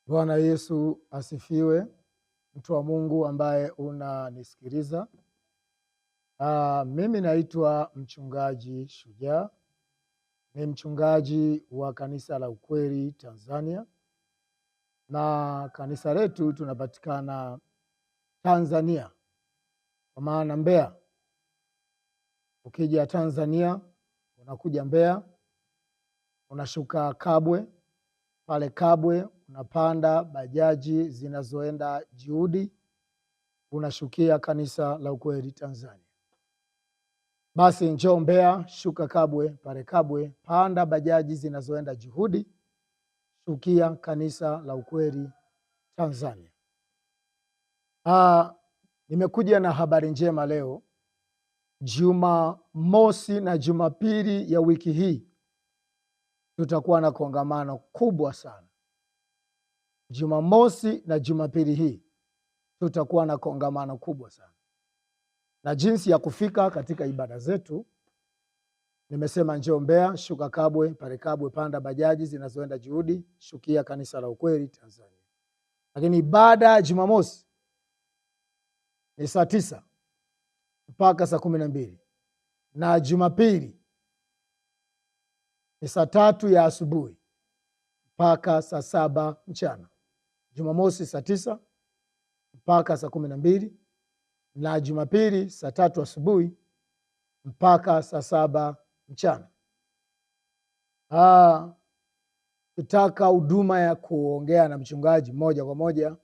Bwana Yesu asifiwe. Mtu wa Mungu ambaye unanisikiliza. Mimi naitwa mchungaji Shujaa. Ni mchungaji wa kanisa la Ukweli Tanzania. Na kanisa letu tunapatikana Tanzania, kwa maana Mbeya. Ukija Tanzania, unakuja Mbeya, unashuka Kabwe. Pale Kabwe unapanda bajaji zinazoenda Juhudi, unashukia kanisa la Ukweli Tanzania. Basi njoo Mbeya, shuka Kabwe, pale Kabwe panda bajaji zinazoenda Juhudi, shukia kanisa la Ukweli Tanzania. Nimekuja na habari njema leo. Jumamosi na Jumapili ya wiki hii tutakuwa na kongamano kubwa sana. Jumamosi na Jumapili hii tutakuwa na kongamano kubwa sana. Na jinsi ya kufika katika ibada zetu, nimesema njoo Mbeya, shuka Kabwe, pale Kabwe panda bajaji zinazoenda Juhudi, shukia kanisa la Ukweli Tanzania. Lakini ibada ya Jumamosi ni saa 9 mpaka saa 12. Na Jumapili ni saa 3 ya asubuhi mpaka saa 7 mchana. Jumamosi saa 9 mpaka saa 12, na Jumapili saa 3 asubuhi mpaka saa 7 mchana. Ukitaka huduma ya kuongea na mchungaji moja kwa moja,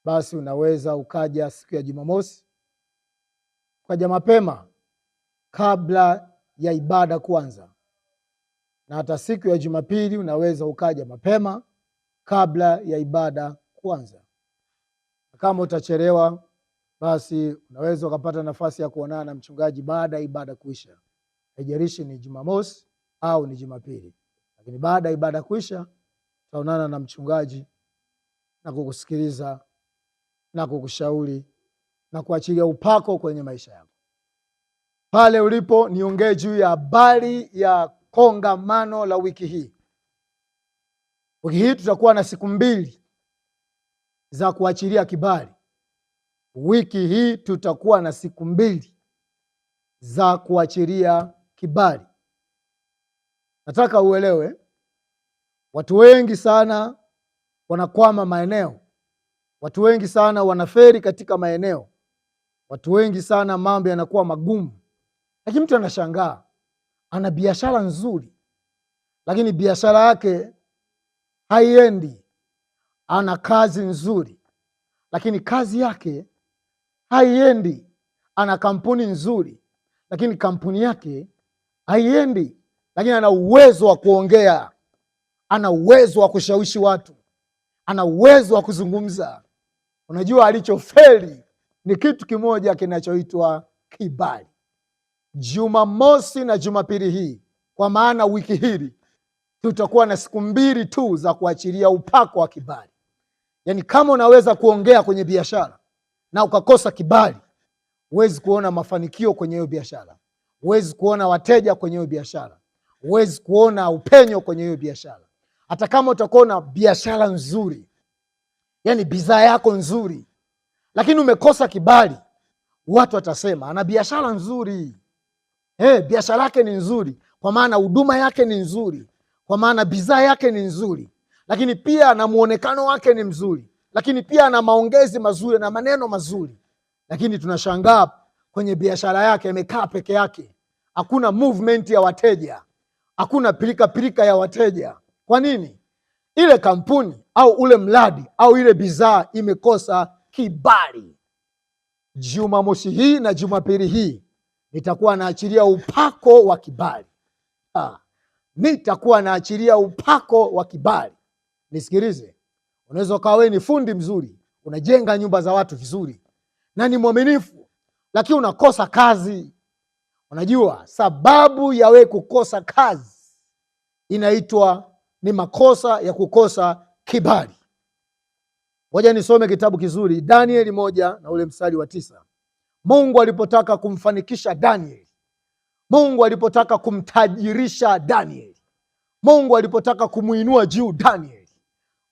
basi unaweza ukaja siku ya Jumamosi, ukaja mapema kabla ya ibada kuanza. Na hata siku ya Jumapili unaweza ukaja mapema kabla ya ibada kuanza. Kama utachelewa, basi unaweza ukapata nafasi ya kuonana na mchungaji baada ya ibada kuisha. Haijalishi ni Jumamosi au ni Jumapili. Lakini baada ya ibada kuisha, utaonana na mchungaji na kukusikiliza na kukushauri na kuachilia upako kwenye maisha yako. Pale ulipo, niongee juu ya habari ya kongamano la wiki hii. Wiki hii tutakuwa na siku 2 za kuachilia kibali. Wiki hii tutakuwa na siku 2 za kuachilia kibali. Nataka uelewe, watu wengi sana wanakwama maeneo. Watu wengi sana wanaferi katika maeneo. Watu wengi sana mambo yanakuwa magumu. Lakini mtu anashangaa, ana biashara nzuri, lakini biashara yake haiendi. Ana kazi nzuri, lakini kazi yake haiendi. Ana kampuni nzuri, lakini kampuni yake haiendi. Lakini ana uwezo wa kuongea, ana uwezo wa kushawishi watu, ana uwezo wa kuzungumza. Unajua alichofeli ni kitu kimoja kinachoitwa kibali. Jumamosi na Jumapili hii, kwa maana wiki hili tutakuwa na siku 2 tu za kuachilia upako wa kibali. Yaani kama unaweza kuongea kwenye biashara na ukakosa kibali, huwezi kuona mafanikio kwenye hiyo biashara, huwezi kuona wateja kwenye hiyo biashara, huwezi kuona upenyo kwenye hiyo biashara. Hata kama utakuwa na biashara nzuri, yaani bidhaa yako nzuri, lakini umekosa kibali, watu watasema ana biashara nzuri. Biashara yake ni nzuri, kwa maana huduma yake ni nzuri, kwa maana bidhaa yake ni nzuri, lakini pia na muonekano wake ni mzuri, lakini pia na maongezi mazuri na maneno mazuri. Lakini tunashangaa kwenye biashara yake imekaa peke yake, hakuna movement ya wateja, hakuna pilika ya wateja. Kwa nini? Ile kampuni au ule mradi au ile bidhaa imekosa kibali. Jumamosi hii na Jumapili hii nitakuwa naachilia upako wa kibali. Nitakuwa naachilia upako wa kibali. Nisikilize, unaweza ukawa wewe ni fundi mzuri, unajenga nyumba za watu vizuri na ni mwaminifu, lakini unakosa kazi. Unajua sababu ya wewe kukosa kazi inaitwa ni makosa ya kukosa kibali. Ngoja nisome kitabu kizuri, Danieli 1 na ule mstari wa 9. Mungu alipotaka kumfanikisha Danieli, Mungu alipotaka kumtajirisha Danieli, Mungu alipotaka kumuinua juu Danieli,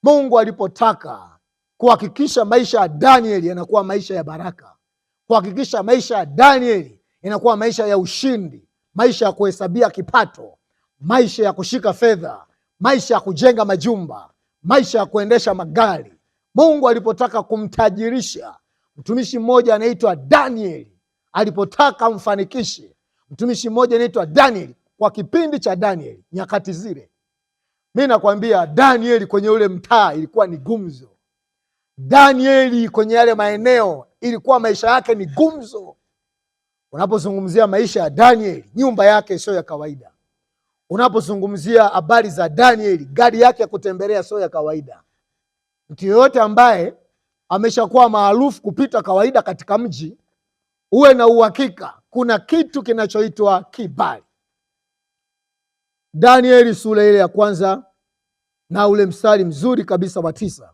Mungu alipotaka kuhakikisha maisha ya Danieli yanakuwa maisha ya baraka, kuhakikisha maisha ya Danieli yanakuwa maisha ya ushindi, maisha ya kuhesabia kipato, maisha ya kushika fedha, maisha ya kujenga majumba, maisha ya kuendesha magari. Mungu alipotaka kumtajirisha mtumishi mmoja anaitwa Danieli, alipotaka amfanikishe mtumishi mmoja anaitwa Danieli, kwa kipindi cha Danieli, nyakati zile, mi nakwambia Danieli kwenye ule mtaa ilikuwa ni gumzo. Danieli kwenye yale maeneo ilikuwa maisha yake ni gumzo. Unapozungumzia maisha ya Danieli, nyumba yake sio ya kawaida. Unapozungumzia habari za Danieli, gari yake ya kutembelea sio ya kawaida. Mtu yoyote ambaye ameshakuwa maarufu kupita kawaida katika mji, uwe na uhakika kuna kitu kinachoitwa kibali. Danieli sura ile ya kwanza na ule mstari mzuri kabisa wa 9.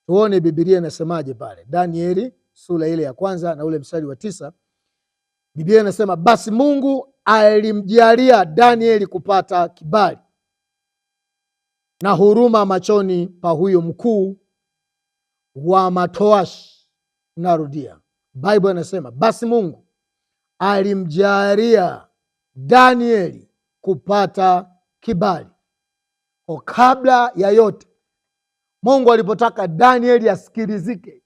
Tuone Biblia inasemaje pale. Danieli sura ile ya kwanza na ule mstari wa 9. Biblia inasema, basi Mungu alimjalia Danieli kupata kibali na huruma machoni pa huyo mkuu wa matoashi. Narudia, Bible inasema basi Mungu alimjalia Danieli kupata kibali. Kwa kabla ya yote, Mungu alipotaka Danieli asikilizike,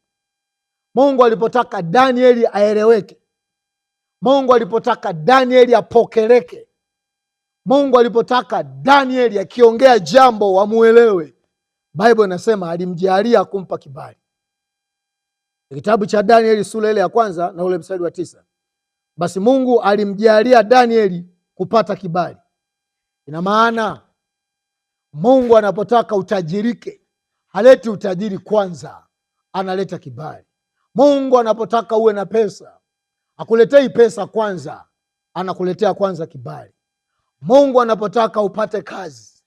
Mungu alipotaka Danieli aeleweke, Mungu alipotaka Danieli apokeleke, Mungu alipotaka Danieli akiongea jambo wamuelewe, Bible inasema alimjalia kumpa kibali. Kitabu cha Danieli sura ile ya kwanza na ule mstari wa 9. Basi Mungu alimjalia Danieli kupata kibali. Ina maana Mungu anapotaka utajirike, haleti utajiri kwanza, analeta kibali. Mungu anapotaka uwe na pesa, akuletei pesa kwanza, anakuletea kwanza kibali. Mungu anapotaka upate kazi,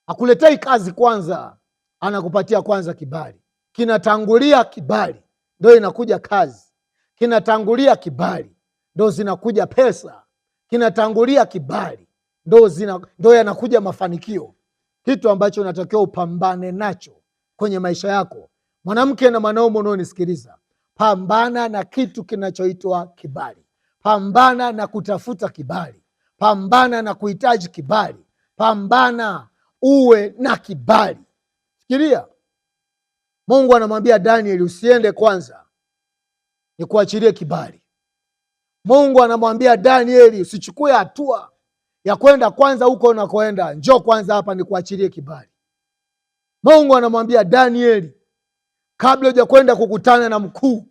akuletei kazi kwanza, anakupatia kwanza kibali. Kinatangulia kibali, ndio inakuja kazi. Kinatangulia kibali, ndio zinakuja pesa. Kinatangulia kibali, ndio yanakuja mafanikio. Kitu ambacho unatakiwa upambane nacho kwenye maisha yako, mwanamke na mwanaume unaonisikiliza, pambana na kitu kinachoitwa kibali. Pambana na kutafuta kibali. Pambana na kuhitaji kibali. Pambana uwe na kibali. Fikiria, Mungu anamwambia Danieli, usiende kwanza, nikuachilie kibali. Mungu anamwambia Danieli, usichukue hatua ya kwenda kwanza huko unakoenda, njoo kwanza hapa nikuachilie kibali. Mungu anamwambia Danieli, kabla hujakwenda kukutana na mkuu,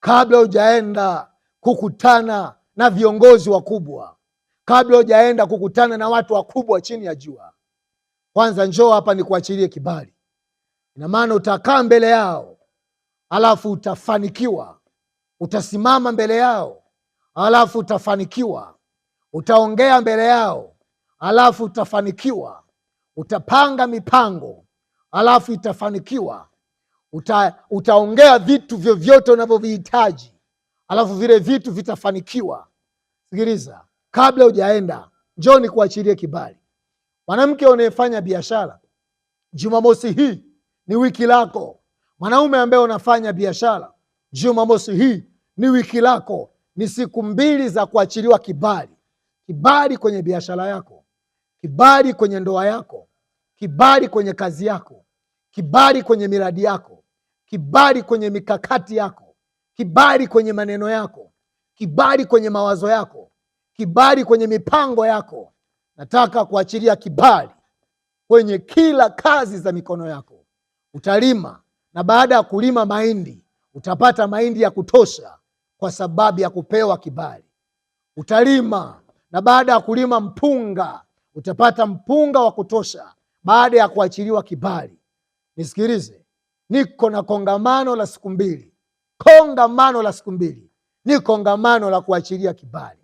kabla hujaenda kukutana na viongozi wakubwa, kabla hujaenda kukutana na watu wakubwa chini ya jua, kwanza njoo hapa nikuachilie kibali. Ina maana utakaa mbele yao, alafu utafanikiwa. Utasimama mbele yao, alafu utafanikiwa. Utaongea mbele yao, alafu utafanikiwa. Utapanga mipango, alafu itafanikiwa. Utaongea vitu vyovyote unavyovihitaji, alafu vile vitu vitafanikiwa. Sikiliza, kabla hujaenda, njoo nikuachilie kibali. Mwanamke unayefanya biashara, Jumamosi hii ni wiki lako. Mwanaume ambaye unafanya biashara, Jumamosi hii ni wiki lako. Ni siku 2 za kuachiliwa kibali. Kibali kwenye biashara yako, kibali kwenye ndoa yako, kibali kwenye kazi yako, kibali kwenye miradi yako, kibali kwenye mikakati yako, kibali kwenye maneno yako, kibali kwenye mawazo yako, kibali kwenye mipango yako. Nataka kuachilia kibali kwenye kila kazi za mikono yako. Utalima, na baada ya kulima mahindi, utapata mahindi ya kutosha kwa sababu ya kupewa kibali. Utalima, na baada ya kulima mpunga, utapata mpunga wa kutosha baada ya kuachiliwa kibali. Nisikilize, niko na kongamano la siku 2. Kongamano la siku 2 ni kongamano la kuachilia kibali.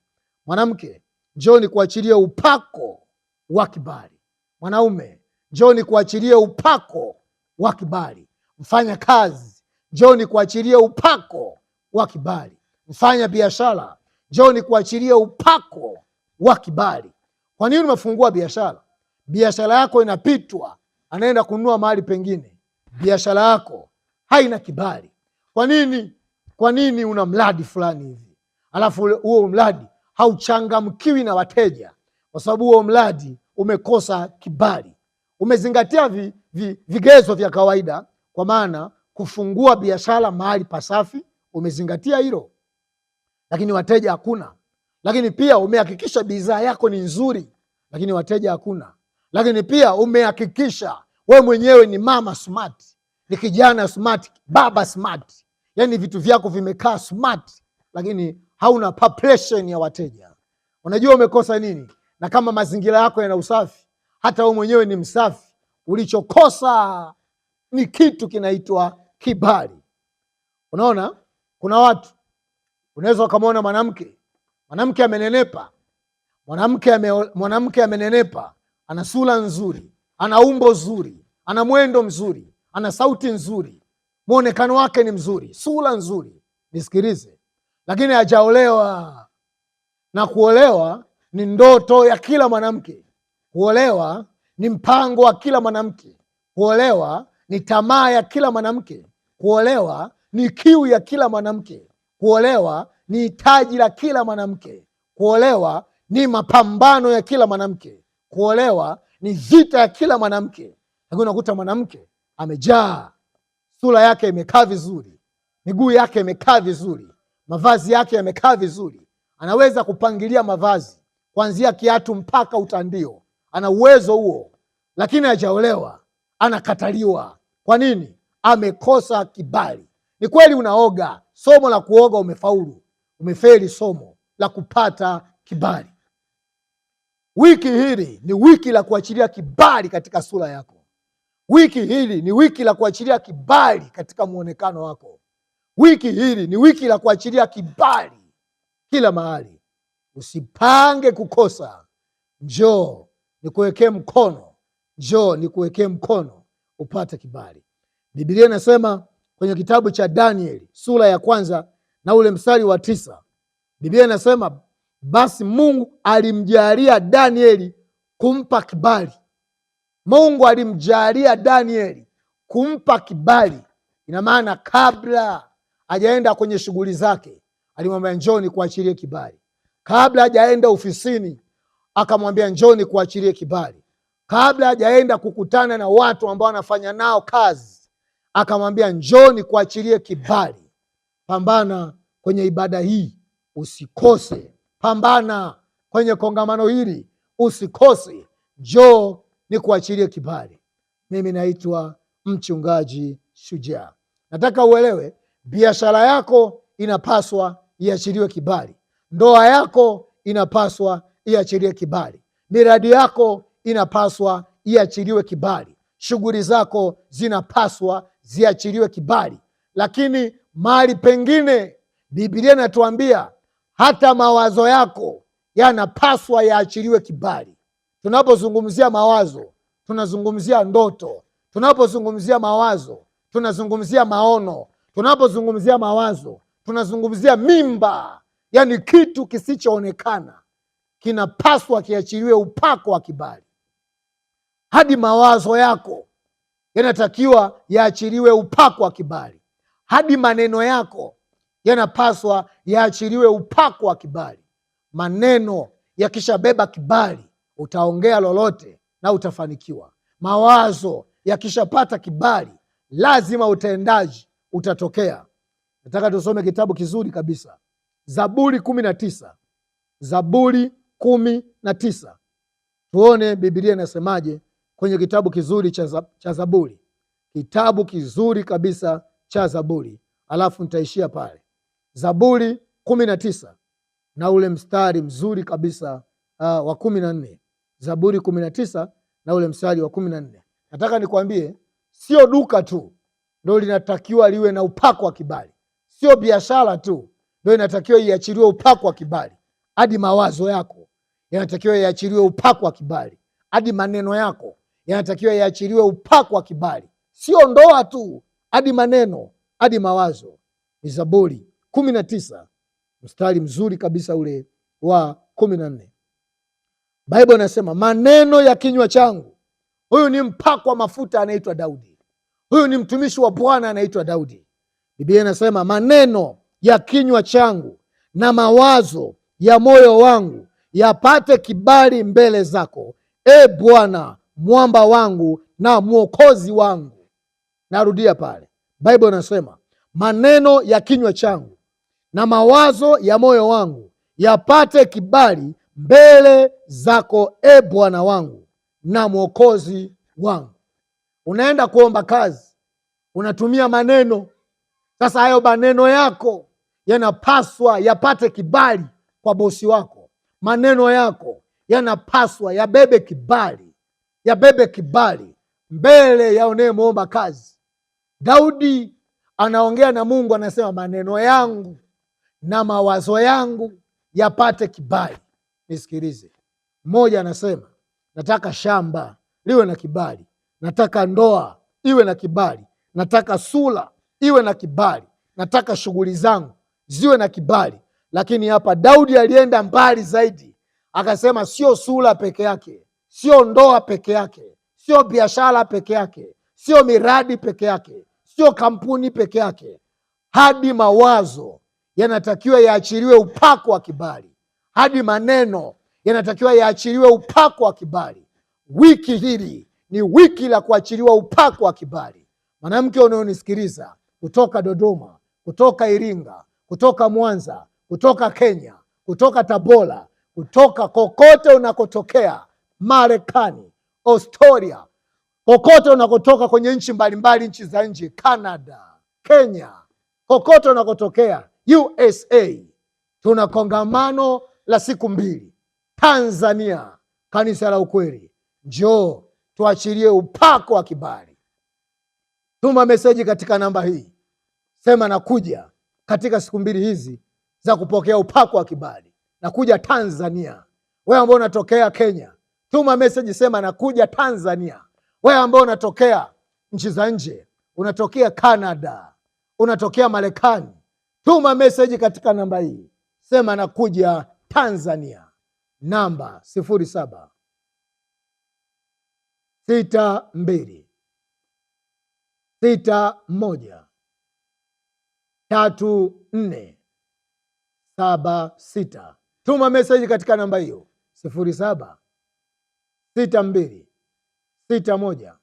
Mwanamke, njoo nikuachilie upako wa kibali. Mwanaume, njoo nikuachilie upako wa kibali. Mfanya kazi, njoo nikuachilie upako wa kibali. Mfanya biashara, njoo nikuachilie upako wa kibali. Kwa nini umefungua biashara? Biashara yako inapitwa anaenda kununua mahali pengine, biashara yako haina kibali. Kwa nini? Kwa nini una mradi fulani hivi alafu huo mradi hauchangamkiwi na wateja? Kwa sababu huo mradi umekosa kibali. Umezingatia vigezo vya kawaida, kwa maana kufungua biashara mahali pasafi, umezingatia hilo, lakini wateja hakuna. Lakini pia umehakikisha bidhaa yako ni nzuri, lakini wateja hakuna. Lakini pia umehakikisha we mwenyewe ni mama smart, ni kijana smart, baba smart, yaani vitu vyako vimekaa smart, lakini hauna population ya wateja. Unajua umekosa nini? Na kama mazingira yako yana usafi, hata wewe mwenyewe ni msafi, ulichokosa ni kitu kinaitwa kibali. Unaona, kuna watu unaweza ukamwona mwanamke amenenepa, mwanamke amenenepa, ana sura nzuri, ana umbo zuri, ana mwendo mzuri, ana sauti nzuri, mwonekano wake ni mzuri, sura nzuri, nisikilize, lakini hajaolewa. Na kuolewa ni ndoto ya kila mwanamke, kuolewa ni mpango wa kila mwanamke, kuolewa ni tamaa ya kila mwanamke, kuolewa ni kiu ya kila mwanamke, kuolewa ni hitaji la kila mwanamke, kuolewa ni mapambano ya kila mwanamke, kuolewa ni vita ya kila mwanamke. Lakini unakuta mwanamke amejaa, sura yake imekaa vizuri, miguu yake imekaa vizuri, mavazi yake yamekaa vizuri, anaweza kupangilia mavazi kuanzia kiatu mpaka utandio, ana uwezo huo, lakini hajaolewa, anakataliwa. Kwa nini? Amekosa kibali. Ni kweli unaoga, somo la kuoga umefaulu, umefeli somo la kupata kibali. Wiki hili ni wiki la kuachilia kibali katika sura yako. Wiki hili ni wiki la kuachilia kibali katika muonekano wako. Wiki hili ni wiki la kuachilia kibali kila mahali. Usipange kukosa. Njoo nikuwekee mkono, njoo nikuwekee mkono upate kibali. Biblia inasema kwenye kitabu cha Danieli sura ya 1 na ule mstari wa 9, Biblia inasema basi Mungu alimjalia Danieli kumpa kibali. Mungu alimjalia Danieli kumpa kibali. Ina maana kabla hajaenda kwenye shughuli zake alimwambia njoni kuachilie kibali. Kabla hajaenda ofisini akamwambia njoni kuachilie kibali. Kabla hajaenda kukutana na watu ambao anafanya nao kazi akamwambia njoni kuachilie kibali. Pambana kwenye ibada hii usikose. Pambana kwenye kongamano hili usikose. Njoo ni kuachilie kibali. Mimi naitwa Mchungaji Shujaa. Nataka uelewe, biashara yako inapaswa iachiliwe kibali. Ndoa yako inapaswa iachiliwe kibali. Miradi yako inapaswa iachiliwe kibali. Shughuli zako zinapaswa ziachiliwe kibali. Lakini mahali pengine Biblia inatuambia hata mawazo yako yanapaswa yaachiliwe kibali. Tunapozungumzia mawazo, tunazungumzia ndoto. Tunapozungumzia mawazo, tunazungumzia maono. Tunapozungumzia mawazo, tunazungumzia mimba. Yaani kitu kisichoonekana kinapaswa kiachiliwe upako wa kibali. Hadi mawazo yako yanatakiwa yaachiliwe upako wa kibali. Hadi maneno yako yanapaswa yaachiliwe upako wa kibali. Maneno yakishabeba kibali, utaongea lolote na utafanikiwa. Mawazo yakishapata kibali, lazima utendaji utatokea. Nataka tusome kitabu kizuri kabisa, Zaburi 19. Zaburi 19. Tuone Biblia inasemaje kwenye kitabu kizuri cha Zaburi. Kitabu kizuri kabisa cha Zaburi, alafu nitaishia pale. Zaburi 19 na ule mstari mzuri kabisa wa 14. Zaburi 19 na ule mstari wa 14. Nataka nikwambie, sio duka tu ndio linatakiwa liwe na upako wa kibali. Sio biashara tu ndio inatakiwa iachiliwe upako wa kibali. Hadi mawazo yako yanatakiwa yaachiliwe upako wa kibali. Hadi maneno yako yanatakiwa yaachiliwe upako wa kibali. Sio ndoa tu, hadi maneno, hadi mawazo. Ni Zaburi 19 mstari mzuri kabisa ule wa 14. Biblia inasema maneno ya kinywa changu Huyu ni mpakwa mafuta anaitwa Daudi. Huyu ni mtumishi wa Bwana anaitwa Daudi. Biblia inasema maneno ya kinywa changu na mawazo ya moyo wangu yapate kibali mbele zako, e Bwana, mwamba wangu na mwokozi wangu. Narudia pale, Biblia inasema maneno ya kinywa changu na mawazo ya moyo wangu yapate kibali mbele zako, e Bwana wangu na mwokozi wangu. Unaenda kuomba kazi, unatumia maneno. Sasa hayo maneno yako yanapaswa yapate kibali kwa bosi wako. Maneno yako yanapaswa yabebe kibali mbele ya unayemwomba kazi. Daudi anaongea na Mungu, anasema maneno yangu na mawazo yangu yapate kibali. Nisikilize, mmoja anasema nataka shamba liwe na kibali, nataka ndoa iwe na kibali, nataka sura iwe na kibali, nataka shughuli zangu ziwe na kibali. Lakini hapa Daudi alienda mbali zaidi, akasema sio sura peke yake, sio ndoa peke yake, sio biashara peke yake, sio miradi peke yake, sio kampuni peke yake, hadi mawazo yanatakiwa yaachiliwe upako wa kibali, hadi maneno yanatakiwa yaachiliwe upako wa kibali. Wiki hili ni wiki la kuachiliwa upako wa kibali. Mwanamke unaonisikiliza kutoka Dodoma, kutoka Iringa, kutoka Mwanza, kutoka Kenya, kutoka Tabora, kutoka kokote unakotokea, Marekani, Australia, kokote unakotoka kwenye nchi mbalimbali, nchi za nje, Canada, Kenya, kokote unakotokea, USA, tuna kongamano la siku 2 Tanzania, kanisa la ukweli. Njoo tuachilie upako wa kibali. Tuma meseji katika namba hii, sema nakuja katika siku 2 hizi za kupokea upako wa kibali. Nakuja Tanzania. Wewe ambao unatokea Kenya, tuma meseji, sema nakuja Tanzania. Wewe ambao unatokea nchi za nje, unatokea Canada, unatokea Marekani, tuma meseji katika namba hii, sema nakuja Tanzania. Namba 0762 61 3476. Tuma meseji katika namba hiyo 0762 61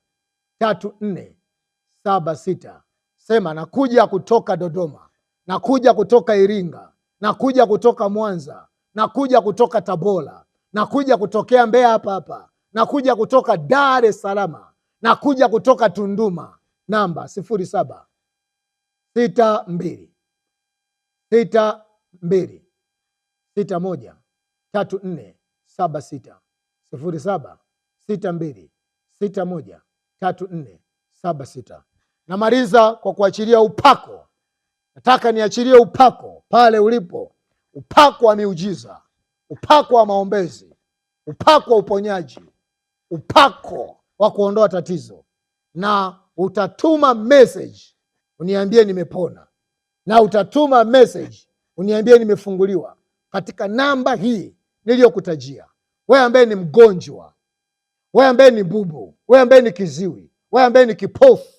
3476. Sema nakuja kutoka Dodoma, nakuja kutoka Iringa, nakuja kutoka Mwanza, nakuja kutoka Tabora, nakuja kutokea Mbeya hapa, nakuja kutoka Dar es Salaam, nakuja kutoka Tunduma. Namba 0762 62 61 3476. 0762 61 3476. Namaliza kwa kuachilia upako. Nataka niachilie upako pale ulipo, upako wa miujiza, upako wa maombezi, upako wa uponyaji, upako wa kuondoa tatizo. Na utatuma message uniambie nimepona, na utatuma message uniambie nimefunguliwa katika namba hii niliyokutajia. Wewe ambaye ni mgonjwa, wewe ambaye ni bubu, wewe ambaye ni kiziwi, wewe ambaye ni kipofu,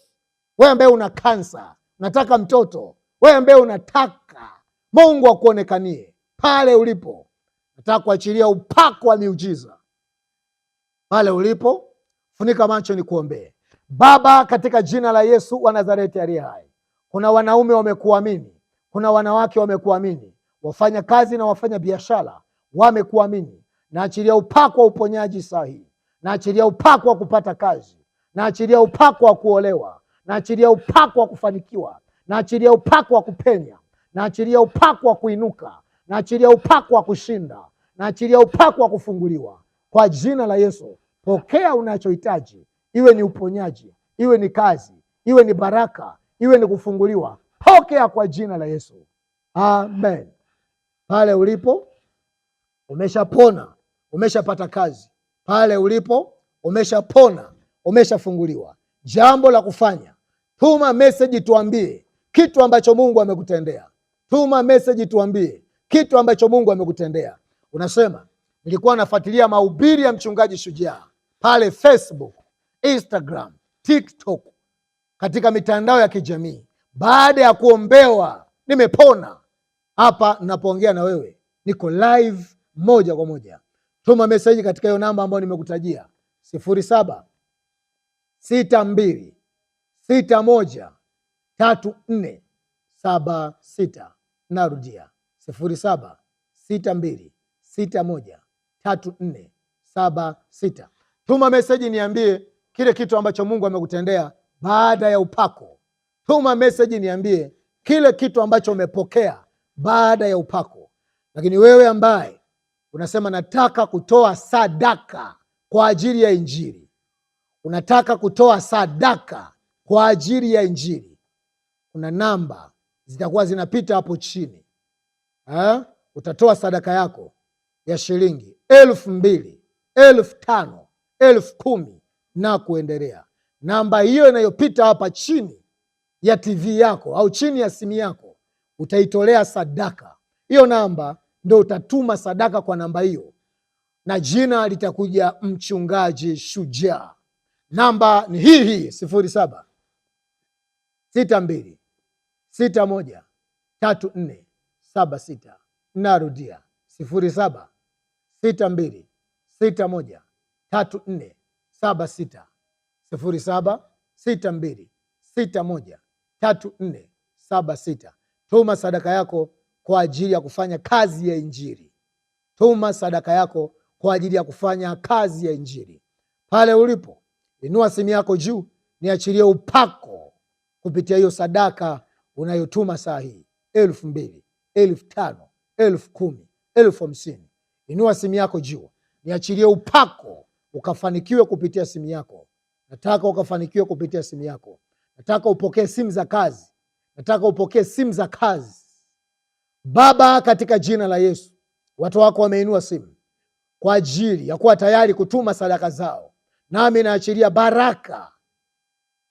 wewe ambaye una kansa, unataka mtoto, wewe ambaye unataka Mungu akuonekanie pale ulipo, nataka kuachilia upako wa miujiza pale ulipo. Funika macho nikuombee. Baba, katika jina la Yesu wa Nazareti aliye hai, kuna wanaume wamekuamini, kuna wanawake wamekuamini, wafanya kazi na wafanya biashara wamekuamini. Naachilia upako wa uponyaji sahihi, naachilia upako wa kupata kazi, naachilia upako wa kuolewa, naachilia upako wa kufanikiwa, naachilia upako wa kupenya, naachilia upako wa kuinuka, naachilia upako wa kushinda, naachilia upako wa kufunguliwa kwa jina la Yesu. Pokea unachohitaji, iwe ni uponyaji, iwe ni kazi, iwe ni baraka, iwe ni kufunguliwa. Pokea kwa jina la Yesu, amen. Pale ulipo umeshapona, umeshapata kazi. Pale ulipo umeshapona, umeshafunguliwa. Jambo la kufanya, tuma message tuambie kitu ambacho Mungu amekutendea. Tuma message tuambie kitu ambacho Mungu amekutendea. Unasema nilikuwa nafuatilia mahubiri ya mchungaji Shujaa pale Facebook, Instagram, TikTok, katika mitandao ya kijamii. Baada ya kuombewa nimepona, hapa ninapoongea na wewe niko live moja kwa moja. Tuma meseji katika hiyo namba ambayo nimekutajia 0762613476. Narudia 0762613476. Tuma meseji niambie kile kitu ambacho Mungu amekutendea baada ya upako. Tuma meseji niambie kile kitu ambacho umepokea baada ya upako. Lakini wewe ambaye unasema nataka kutoa sadaka kwa ajili ya Injili, unataka kutoa sadaka kwa ajili ya Injili, kuna namba zitakuwa zinapita hapo chini. Utatoa sadaka yako ya shilingi 2,000, 5,000, 10,000 na kuendelea. Namba hiyo inayopita hapa chini ya TV yako au chini ya simu yako, utaitolea sadaka. Hiyo namba ndio utatuma sadaka kwa namba hiyo, na jina litakuja Mchungaji Shujaa. Namba ni hii 0762613476. Narudia 0762613476. 0762613476. Tuma sadaka yako kwa ajili ya kufanya kazi ya Injili. Tuma sadaka yako kwa ajili ya kufanya kazi ya Injili. Pale ulipo, inua simu yako juu, niachilie upako kupitia hiyo sadaka unayotuma saa hii, 2,000, 5,000, 10,000, 50,000. Inua simu yako juu, niachilie upako ukafanikiwe kupitia simu yako. Nataka ukafanikiwe kupitia simu yako. Nataka upokee simu za kazi. Nataka upokee simu za kazi. Baba, katika jina la Yesu, watu wako wameinua simu kwa ajili ya kuwa tayari kutuma sadaka zao. Nami naachilia baraka,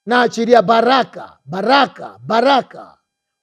naachilia baraka, baraka, baraka,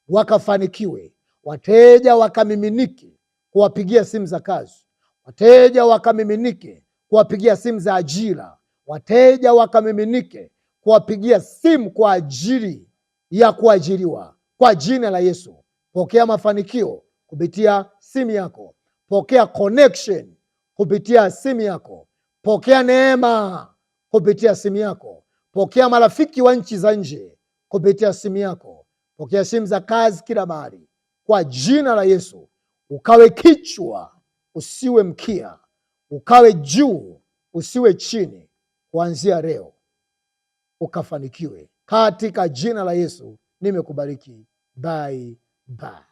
wakafanikiwe. Wateja wakamiminike kuwapigia simu za kazi. Wateja wakamiminike kuwapigia simu za ajira. Wateja wakamiminike kuwapigia simu kwa ajili ya kuajiriwa. Kwa jina la Yesu, pokea mafanikio kupitia simu yako. Pokea connection kupitia simu yako. Pokea neema kupitia simu yako. Pokea marafiki wa nchi za nje kupitia simu yako. Pokea simu za kazi kila mahali. Kwa jina la Yesu, ukawe kichwa usiwe mkia, ukawe juu usiwe chini. Kuanzia leo ukafanikiwe katika jina la Yesu. Nimekubariki. Bye bye.